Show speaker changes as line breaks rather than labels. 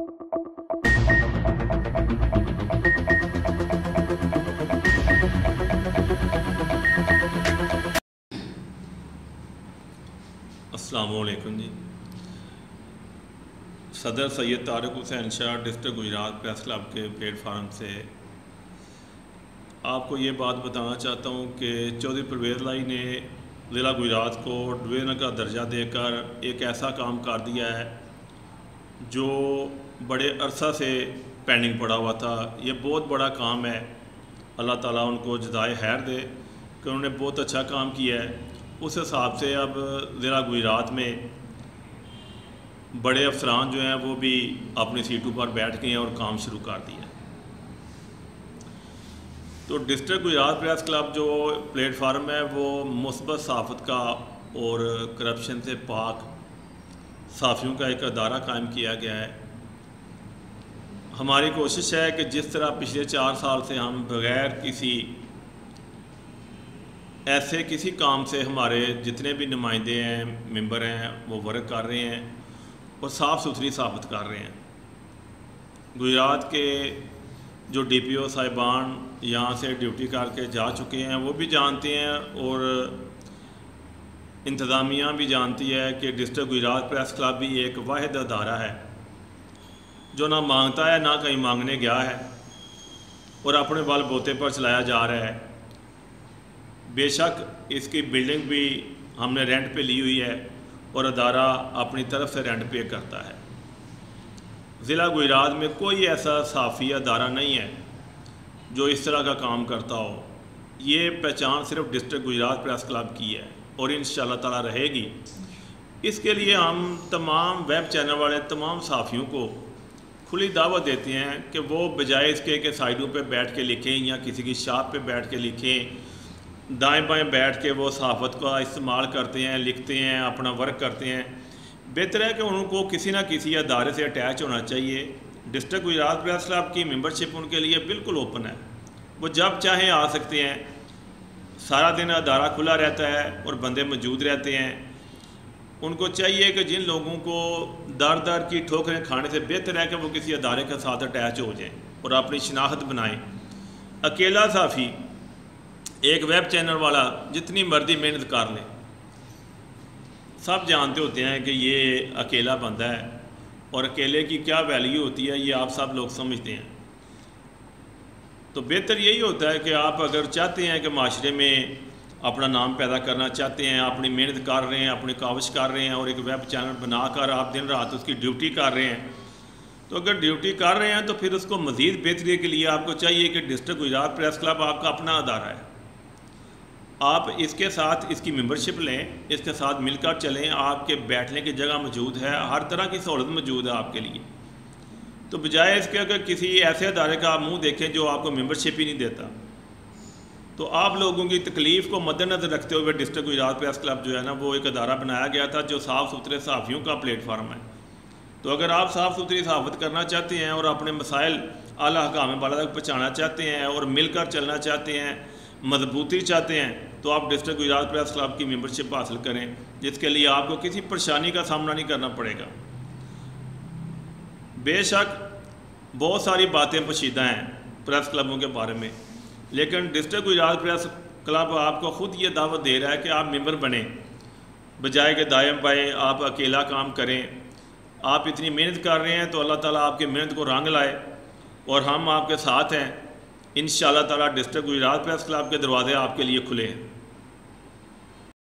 السلام علیکم جی۔ صدر سید Tariq Hussain Shah district Gujarat press club کے پلیٹ فارم سے آپ کو یہ بات بتانا چاہتا ہوں کہ چودھری پرویز لائی نے ضلع گجرات کو ڈویژن کا درجہ دے کر ایک ایسا کام کر دیا ہے جو بڑے عرصہ سے پینڈنگ پڑا ہوا تھا۔ یہ بہت بڑا کام ہے، اللہ تعالیٰ ان کو جزائے خیر دے کہ انہوں نے بہت اچھا کام کیا ہے۔ اس حساب سے اب ضلع گجرات میں بڑے افسران جو ہیں وہ بھی اپنی سیٹوں پر بیٹھ گئے ہیں اور کام شروع کر دیا ہے۔ تو ڈسٹرکٹ گجرات پریس کلب جو پلیٹ فارم ہے وہ مثبت صحافت کا اور کرپشن سے پاک صحافیوں کا ایک ادارہ قائم کیا گیا ہے۔ ہماری کوشش ہے کہ جس طرح پچھلے 4 سال سے ہم بغیر کسی کام سے ہمارے جتنے بھی نمائندے ہیں، ممبر ہیں، وہ ورک کر رہے ہیں اور صاف ستھری صحافت کر رہے ہیں۔ گجرات کے جو ڈی پی او صاحبان یہاں سے ڈیوٹی کر کے جا چکے ہیں وہ بھی جانتے ہیں اور انتظامیہ بھی جانتی ہے کہ ڈسٹرکٹ گجرات پریس کلب بھی ایک واحد ادارہ ہے جو نہ مانگتا ہے نہ کہیں مانگنے گیا ہے اور اپنے بل بوتے پر چلایا جا رہا ہے۔ بے شک اس کی بلڈنگ بھی ہم نے رینٹ پہ لی ہوئی ہے اور ادارہ اپنی طرف سے رینٹ پے کرتا ہے۔ ضلع گجرات میں کوئی ایسا صحافی ادارہ نہیں ہے جو اس طرح کا کام کرتا ہو۔ یہ پہچان صرف ڈسٹرکٹ گجرات پریس کلب کی ہے اور انشاءاللہ تعالیٰ رہے گی۔ اس کے لیے ہم تمام ویب چینل والے تمام صحافیوں کو کھلی دعوت دیتے ہیں کہ وہ بجائے اس کے کہ سائڈوں پہ بیٹھ کے لکھیں یا کسی کی شاپ پہ بیٹھ کے لکھیں، دائیں بائیں بیٹھ کے وہ صحافت کا استعمال کرتے ہیں، لکھتے ہیں، اپنا ورک کرتے ہیں۔ بہتر ہے کہ ان کو کسی نہ کسی ادارے سے اٹیچ ہونا چاہیے۔ ڈسٹرکٹ گجرات پریس کلب کی ممبرشپ ان کے لیے بالکل اوپن ہے، وہ جب چاہیں آ سکتے ہیں۔ سارا دن ادارہ کھلا رہتا ہے اور بندے موجود رہتے ہیں۔ ان کو چاہیے کہ جن لوگوں کو در کی ٹھوکریں کھانے سے بہتر ہے کہ وہ کسی ادارے کے ساتھ اٹیچ ہو جائیں اور اپنی شناخت بنائیں۔ اکیلا صحافی، ایک ویب چینل والا جتنی مرضی محنت کر لیں، سب جانتے ہوتے ہیں کہ یہ اکیلا بندہ ہے اور اکیلے کی کیا ویلیو ہوتی ہے یہ آپ سب لوگ سمجھتے ہیں۔ تو بہتر یہی ہوتا ہے کہ آپ اگر چاہتے ہیں کہ معاشرے میں اپنا نام پیدا کرنا چاہتے ہیں، اپنی محنت کر رہے ہیں، اپنی کاوش کر رہے ہیں اور ایک ویب چینل بنا کر آپ دن رات اس کی ڈیوٹی کر رہے ہیں، تو اگر ڈیوٹی کر رہے ہیں تو پھر اس کو مزید بہتری کے لیے آپ کو چاہیے کہ ڈسٹرکٹ گجرات پریس کلب آپ کا اپنا ادارہ ہے۔ آپ اس کے ساتھ اس کی ممبرشپ لیں، اس کے ساتھ مل کر چلیں، آپ کے بیٹھنے کی جگہ موجود ہے، ہر طرح کی سہولت موجود ہے آپ کے لیے۔ تو بجائے اس کے کہ کسی ایسے ادارے کا آپ منہ دیکھیں جو آپ کو ممبرشپ ہی نہیں دیتا، تو آپ لوگوں کی تکلیف کو مد نظر رکھتے ہوئے ڈسٹرکٹ گجرات پریس کلب جو ہے نا وہ ایک ادارہ بنایا گیا تھا جو صاف ستھرے صحافیوں کا پلیٹ فارم ہے۔ تو اگر آپ صاف ستھری صحافت کرنا چاہتے ہیں اور اپنے مسائل اعلیٰ حکام بالا تک پہنچانا چاہتے ہیں اور مل کر چلنا چاہتے ہیں، مضبوطی چاہتے ہیں، تو آپ ڈسٹرکٹ گجرات پریس کلب کی ممبرشپ حاصل کریں، جس کے لیے آپ کو کسی پریشانی کا سامنا نہیں کرنا پڑے گا۔ بے شک بہت ساری باتیں پوشیدہ ہیں پریس کلبوں کے بارے میں، لیکن ڈسٹرکٹ گجرات پریس کلب آپ کو خود یہ دعوت دے رہا ہے کہ آپ ممبر بنیں، بجائے کہ دائیں بائیں آپ اکیلا کام کریں۔ آپ اتنی محنت کر رہے ہیں تو اللہ تعالیٰ آپ کی محنت کو رنگ لائے اور ہم آپ کے ساتھ ہیں۔ انشاءاللہ تعالیٰ ڈسٹرکٹ گجرات پریس کلب کے دروازے آپ کے لیے کھلے ہیں۔